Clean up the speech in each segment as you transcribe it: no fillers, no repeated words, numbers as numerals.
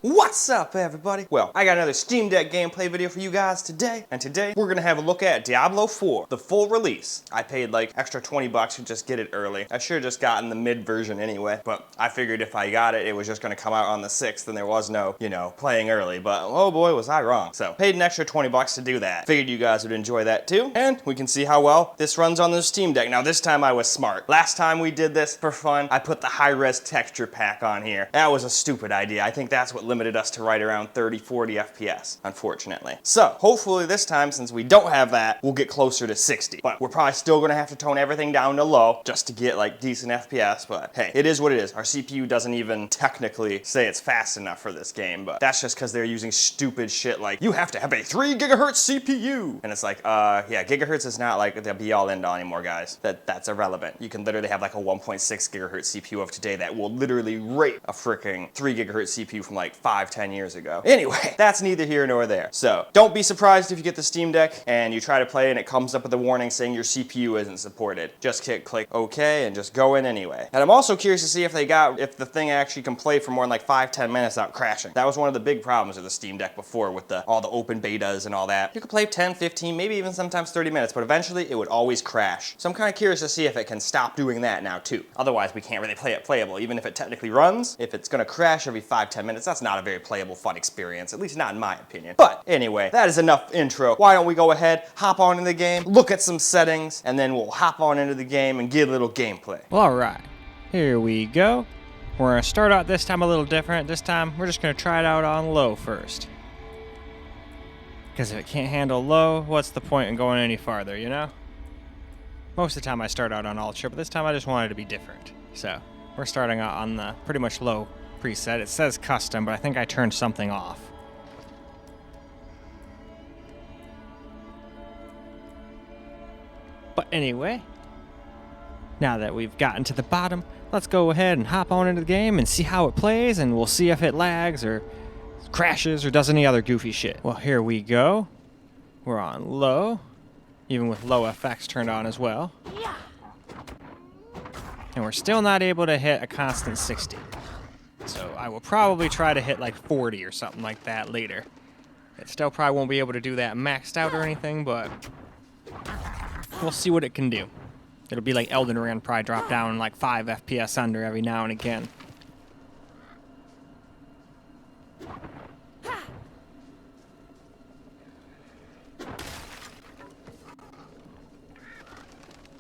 What's up, everybody? Well, I got another Steam Deck gameplay video for you guys today, and today we're gonna have a look at Diablo 4, the full release. I paid like extra 20 bucks to just get it early. I should have just gotten the mid version anyway, but I figured if I got it, it was just gonna come out on the 6th and there was no, playing early, but oh boy, was I wrong. So, paid an extra 20 bucks to do that. Figured you guys would enjoy that too, and we can see how well this runs on the Steam Deck. Now, this time I was smart. Last time we did this for fun, I put the high-res texture pack on here. That was a stupid idea. I think that's what limited us to right around 30-40 FPS, unfortunately. So, hopefully this time, since we don't have that, we'll get closer to 60. But we're probably still gonna have to tone everything down to low just to get like decent FPS, but hey, it is what it is. Our CPU doesn't even technically say it's fast enough for this game, but that's just because they're using stupid shit like, you have to have a 3 gigahertz CPU! And it's like, yeah, gigahertz is not like the be-all end-all anymore, guys. That's irrelevant. You can literally have like a 1.6 gigahertz CPU of today that will literally rape a freaking 3 gigahertz CPU from like 5-10 years ago. Anyway, that's neither here nor there. So, don't be surprised if you get the Steam Deck and you try to play and it comes up with a warning saying your CPU isn't supported. Just click OK and just go in anyway. And I'm also curious to see if if the thing actually can play for more than like 5-10 minutes without crashing. That was one of the big problems with the Steam Deck before with all the open betas and all that. You could play 10, 15, maybe even sometimes 30 minutes, but eventually it would always crash. So I'm kind of curious to see if it can stop doing that now too. Otherwise, we can't really play it playable. Even if it technically runs, if it's gonna crash every 5-10 minutes, that's not a very playable, fun experience, at least not in my opinion. But anyway, that is enough intro. Why don't we go ahead, hop on into the game, look at some settings, and then we'll hop on into the game and get a little gameplay. All right, here we go. We're gonna start out this time a little different. This time, we're just gonna try it out on low first. Because if it can't handle low, what's the point in going any farther, you know? Most of the time I start out on ultra, but this time I just wanted to be different. So, we're starting out on the pretty much low preset. It says custom, but I think I turned something off. But anyway, now that we've gotten to the bottom, let's go ahead and hop on into the game and see how it plays, and we'll see if it lags or crashes or does any other goofy shit. Well, here we go. We're on low, even with low FX turned on as well. And we're still not able to hit a constant 60. So I will probably try to hit like 40 or something like that later. It still probably won't be able to do that maxed out or anything, but we'll see what it can do. It'll be like Elden Ring, probably drop down like 5 FPS under every now and again.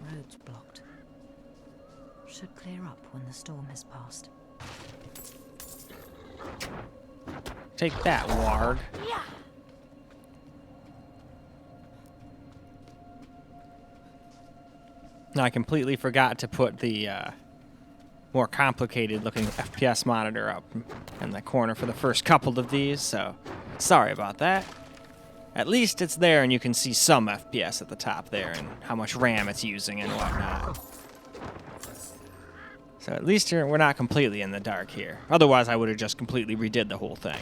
Roads blocked. Should clear up when the storm has passed. Take that, warg. Now, I completely forgot to put the more complicated looking FPS monitor up in the corner for the first couple of these, so sorry about that. At least it's there and you can see some FPS at the top there and how much RAM it's using and whatnot. So at least we're not completely in the dark here. Otherwise, I would have just completely redid the whole thing.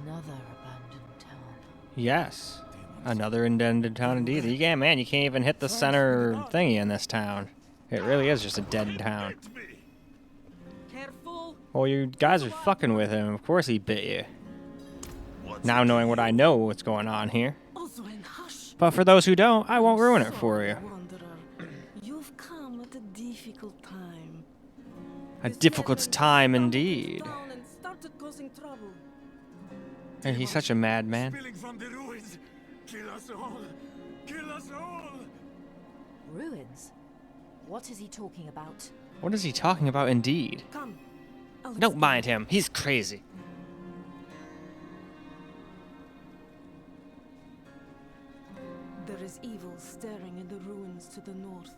Another abandoned town. Yes, another abandoned town indeed. You can't even hit the center thingy in this town. It really is just a dead town. Well, you guys are fucking with him. Of course he bit you. Now knowing what I know what's going on here. But for those who don't, I won't ruin it for you. You've come at a difficult time. A difficult time indeed. And he's such a madman. Ruins? What is he talking about? What is he talking about indeed? Come. Don't mind him. He's crazy. There is evil staring in the ruins to the north.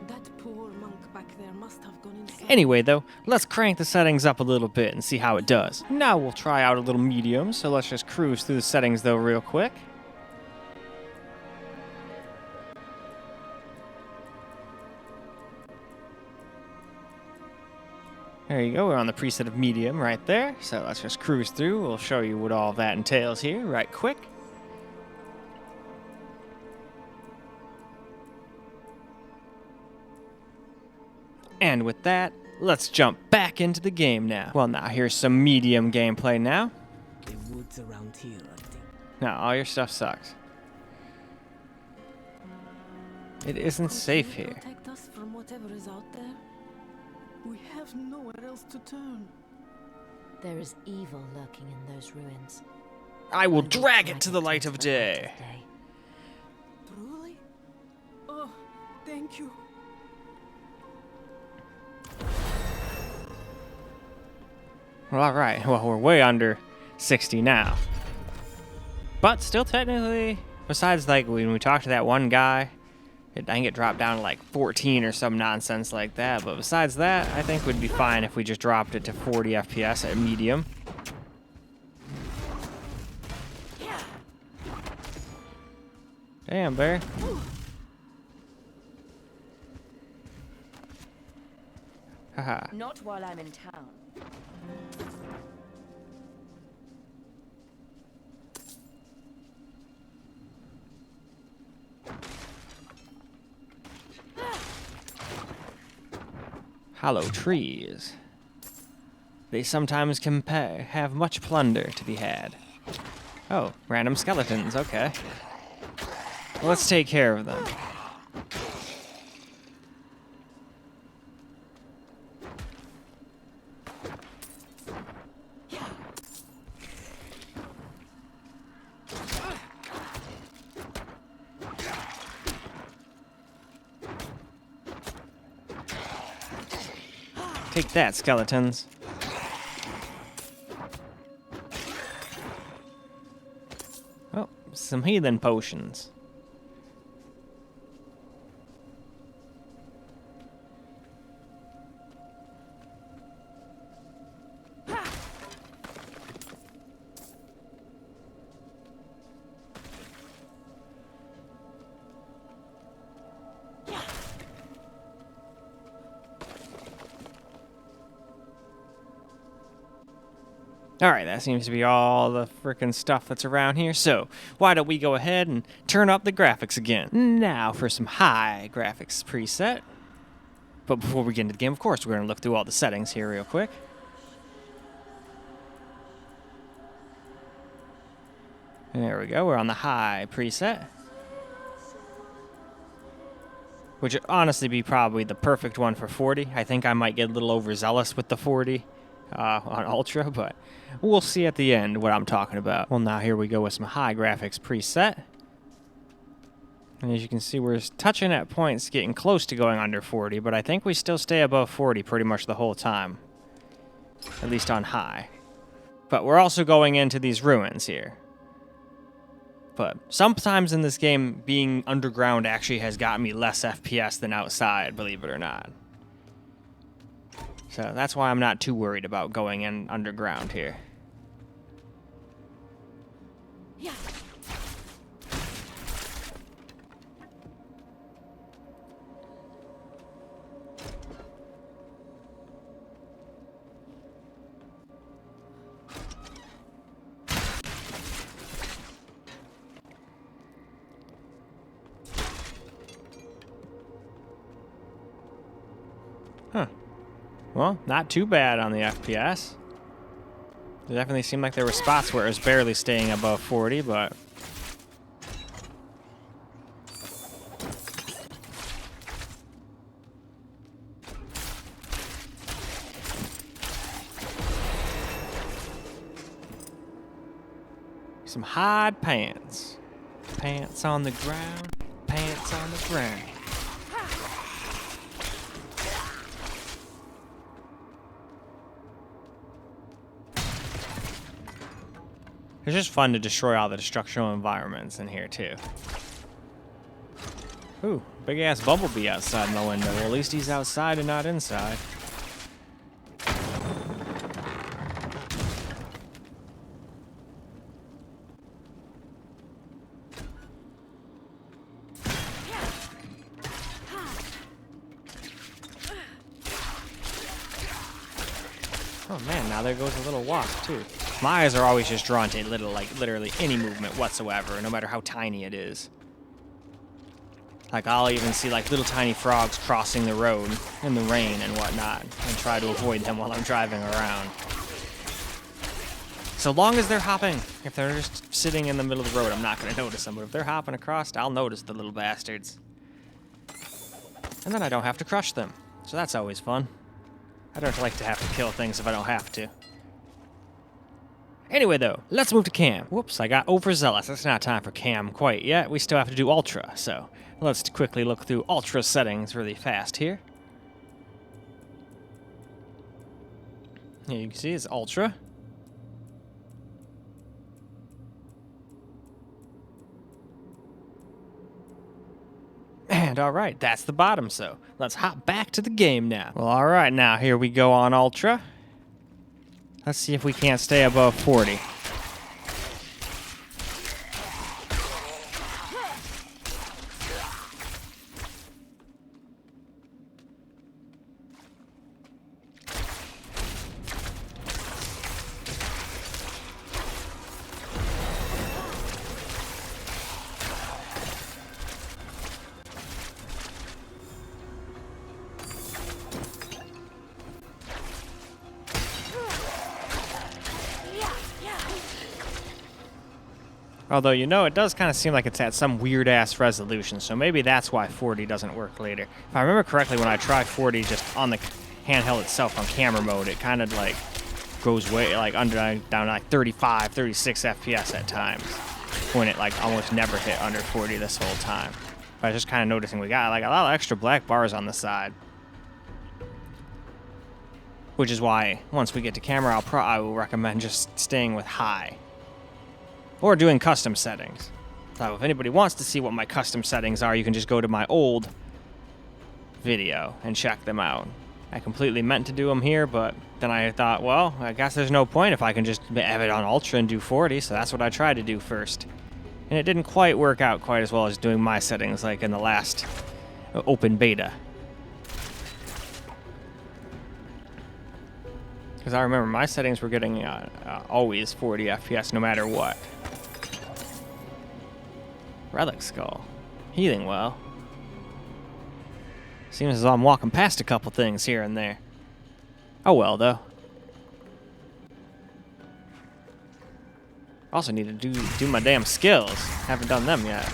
That poor monk back there must have gone inside. Anyway, though, let's crank the settings up a little bit and see how it does. Now we'll try out a little medium, so let's just cruise through the settings, though, real quick. There you go, we're on the preset of medium right there. So let's just cruise through. We'll show you what all that entails here right quick. And with that, let's jump back into the game now. Well, now here's some medium gameplay now. The woods around here are deep. Now, all your stuff sucks. It isn't Could safe you here. protect us from whatever is out there? We have nowhere else to turn. There is evil lurking in those ruins. I will And we drag drag it to the light to of the light day. Truly? Oh, thank you. Well, alright. Well, we're way under 60 now. But still technically, besides like when we talked to that one guy, I think it dropped down to like 14 or some nonsense like that. But besides that, I think we'd be fine if we just dropped it to 40 FPS at medium. Damn, bear. Haha. Not while I'm in town. Hollow trees. They sometimes have much plunder to be had. Oh, random skeletons, okay. Well, let's take care of them. Take that, skeletons. Oh, some healing potions. Alright, that seems to be all the frickin' stuff that's around here, so why don't we go ahead and turn up the graphics again. Now for some high graphics preset. But before we get into the game, of course, we're going to look through all the settings here real quick. There we go, we're on the high preset. Which would honestly be probably the perfect one for 40. I think I might get a little overzealous with the 40 on Ultra, but we'll see at the end what I'm talking about. Well, now here we go with some high graphics preset. And as you can see, we're touching at points getting close to going under 40, but I think we still stay above 40 pretty much the whole time. At least on high. But we're also going into these ruins here. But sometimes in this game, being underground actually has gotten me less FPS than outside, believe it or not. So that's why I'm not too worried about going in underground here. Yeah. Huh. Well, not too bad on the FPS. It definitely seemed like there were spots where it was barely staying above 40, but... some hard pants. Pants on the ground, pants on the ground. It's just fun to destroy all the destructional environments in here, too. Ooh, big-ass bumblebee outside my window. Well, at least he's outside and not inside. Oh man, now there goes a little wasp, too. My eyes are always just drawn to literally any movement whatsoever, no matter how tiny it is. Like, I'll even see, like, little tiny frogs crossing the road in the rain and whatnot, and try to avoid them while I'm driving around. So long as they're hopping. If they're just sitting in the middle of the road, I'm not going to notice them. But if they're hopping across, I'll notice the little bastards. And then I don't have to crush them. So that's always fun. I don't like to have to kill things if I don't have to. Anyway, though, let's move to cam. Whoops, I got overzealous. It's not time for cam quite yet. We still have to do ultra, so let's quickly look through ultra settings really fast here. Here you can see it's ultra. And alright, that's the bottom, so let's hop back to the game now. Well, alright, now here we go on ultra. Let's see if we can't stay above 40. Although, you know, it does kind of seem like it's at some weird-ass resolution, so maybe that's why 40 doesn't work later. If I remember correctly, when I tried 40 just on the handheld itself on camera mode, it kind of, like, goes way, like, down to, like, 35, 36 FPS at times, when it, like, almost never hit under 40 this whole time. But I was just kind of noticing we got, like, a lot of extra black bars on the side. Which is why, once we get to camera, I will recommend just staying with high. Or doing custom settings. So if anybody wants to see what my custom settings are, you can just go to my old video and check them out. I completely meant to do them here, but then I thought, well, I guess there's no point if I can just have it on Ultra and do 40, so that's what I tried to do first. And it didn't quite work out quite as well as doing my settings like in the last open beta. Because I remember my settings were getting always 40 FPS no matter what. Relic skull. Healing well. Seems as though I'm walking past a couple things here and there. Oh well, though. Also need to do my damn skills. Haven't done them yet.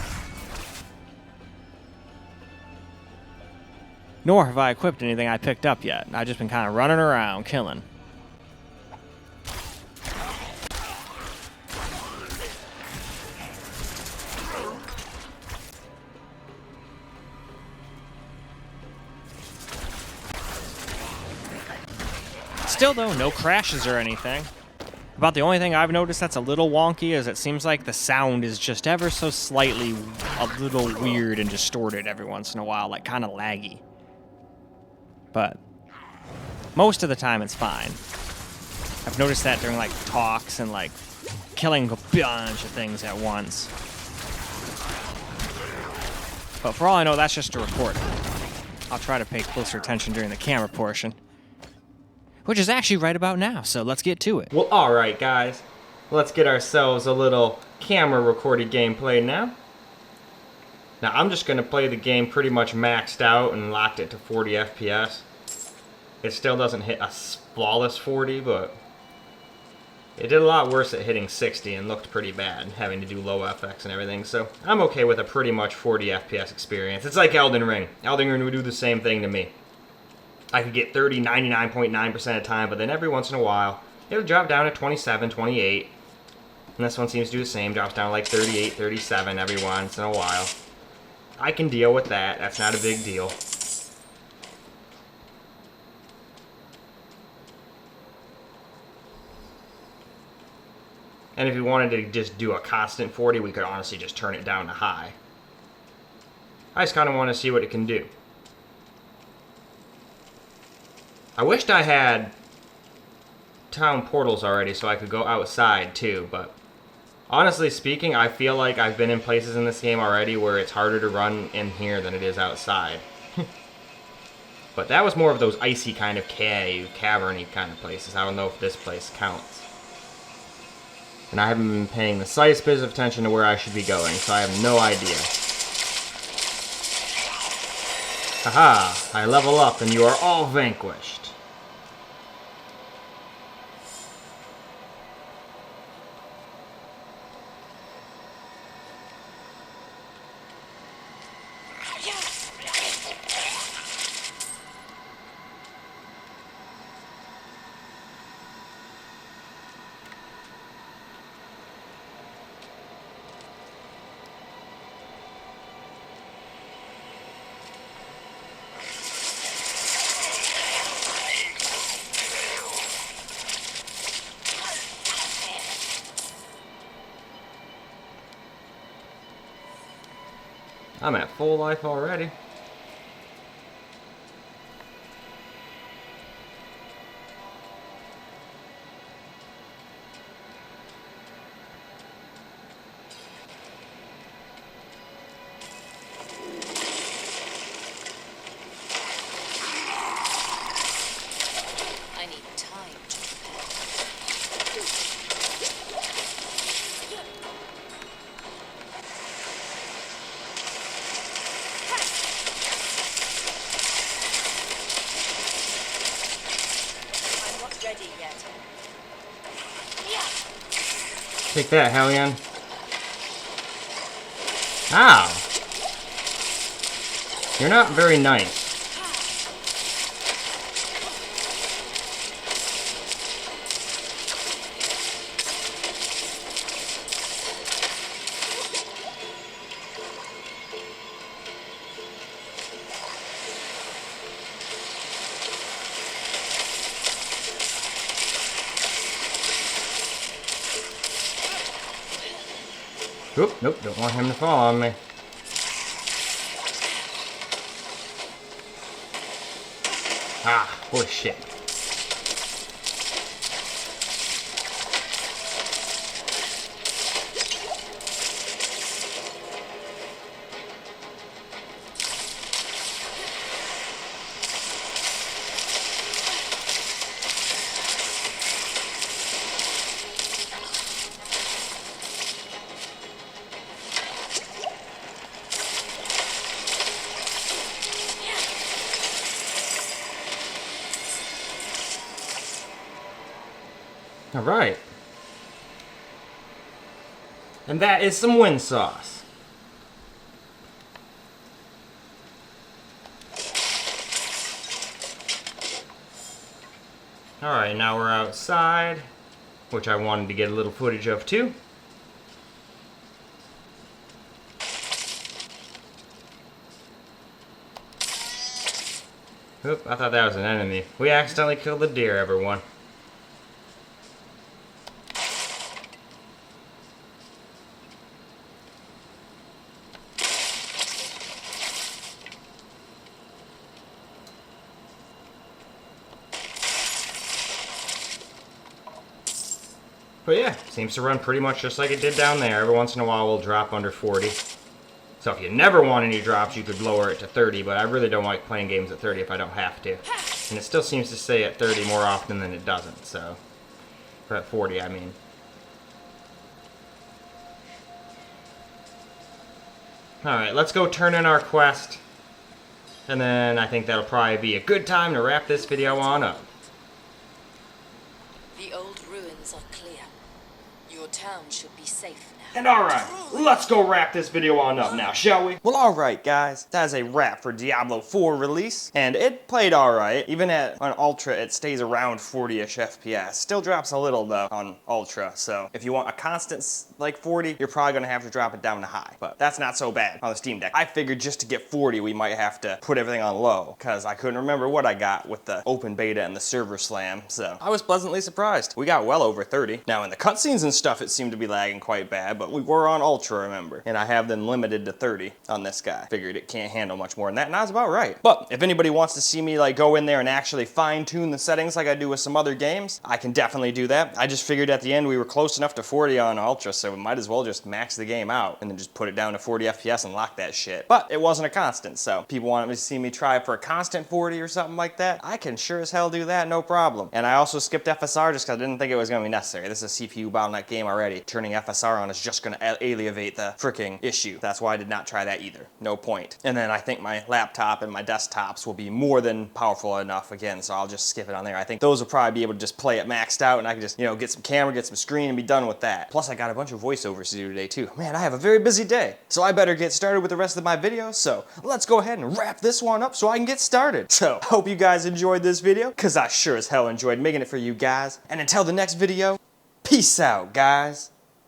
Nor have I equipped anything I picked up yet. I've just been kind of running around, killing. Still, though, no crashes or anything. About the only thing I've noticed that's a little wonky is it seems like the sound is just ever so slightly a little weird and distorted every once in a while, like kind of laggy. But most of the time it's fine. I've noticed that during like talks and like killing a bunch of things at once. But for all I know, that's just a recording. I'll try to pay closer attention during the camera portion. Which is actually right about now, so let's get to it. Well, alright guys, let's get ourselves a little camera recorded gameplay now. Now I'm just going to play the game pretty much maxed out and locked it to 40 FPS. It still doesn't hit a flawless 40, but it did a lot worse at hitting 60 and looked pretty bad, having to do low FX and everything, so I'm okay with a pretty much 40 FPS experience. It's like Elden Ring. Elden Ring would do the same thing to me. I could get 30, 99.9% of the time, but then every once in a while, it'll drop down to 27, 28. And this one seems to do the same, drops down to like 38, 37 every once in a while. I can deal with that, that's not a big deal. And if we wanted to just do a constant 40, we could honestly just turn it down to high. I just kind of want to see what it can do. I wished I had town portals already so I could go outside too, but honestly speaking, I feel like I've been in places in this game already where it's harder to run in here than it is outside. But that was more of those icy kind of cavern-y kind of places. I don't know if this place counts. And I haven't been paying the slightest bit of attention to where I should be going, so I have no idea. Haha, I level up and you are all vanquished. I'm at full life already. I need time to prepare. I'm not ready yet. Take that, Hellion. Ow! You're not very nice. Oop, nope, don't want him to fall on me. Ah, holy shit. All right. And that is some wind sauce. All right, now we're outside, which I wanted to get a little footage of too. Oop, I thought that was an enemy. We accidentally killed the deer, everyone. But yeah, seems to run pretty much just like it did down there. Every once in a while we'll drop under 40. So if you never want any drops, you could lower it to 30, but I really don't like playing games at 30 if I don't have to. And it still seems to stay at 30 more often than it doesn't, so... Or at 40, I mean. Alright, let's go turn in our quest. And then I think that'll probably be a good time to wrap this video on up. The old ruins are clear. Your town should be safe now. And alright, let's go wrap this video on up now, shall we? Well, alright guys, that is a wrap for Diablo 4 release, and it played alright. Even on Ultra, it stays around 40-ish FPS. Still drops a little though on Ultra, so if you want a constant like 40, you're probably gonna have to drop it down to high, but that's not so bad on the Steam Deck. I figured just to get 40, we might have to put everything on low, because I couldn't remember what I got with the open beta and the server slam, so I was pleasantly surprised. We got well over 30. Now in the cutscenes and stuff, it seemed to be lagging quite bad, but we were on Ultra, remember, and I have them limited to 30 on this guy. Figured it can't handle much more than that, and I was about right. But if anybody wants to see me like go in there and actually fine-tune the settings like I do with some other games, I can definitely do that. I just figured at the end we were close enough to 40 on Ultra, so we might as well just max the game out and then just put it down to 40 FPS and lock that shit. But it wasn't a constant, so people wanted to see me try for a constant 40 or something like that. I can sure as hell do that, no problem. And I also skipped FSR just because I didn't think it was going to be necessary. This is a CPU bottleneck game already. Turning FSR on is just just gonna alleviate the freaking issue. That's why I did not try that either. No point. And then I think my laptop and my desktops will be more than powerful enough again, so I'll just skip it on there. I think those will probably be able to just play it maxed out, and I can just, you know, get some camera, get some screen, and be done with that. Plus, I got a bunch of voiceovers to do today too. Man, I have a very busy day. So I better get started with the rest of my videos, so let's go ahead and wrap this one up so I can get started. So, hope you guys enjoyed this video, because I sure as hell enjoyed making it for you guys. And until the next video, peace out, guys.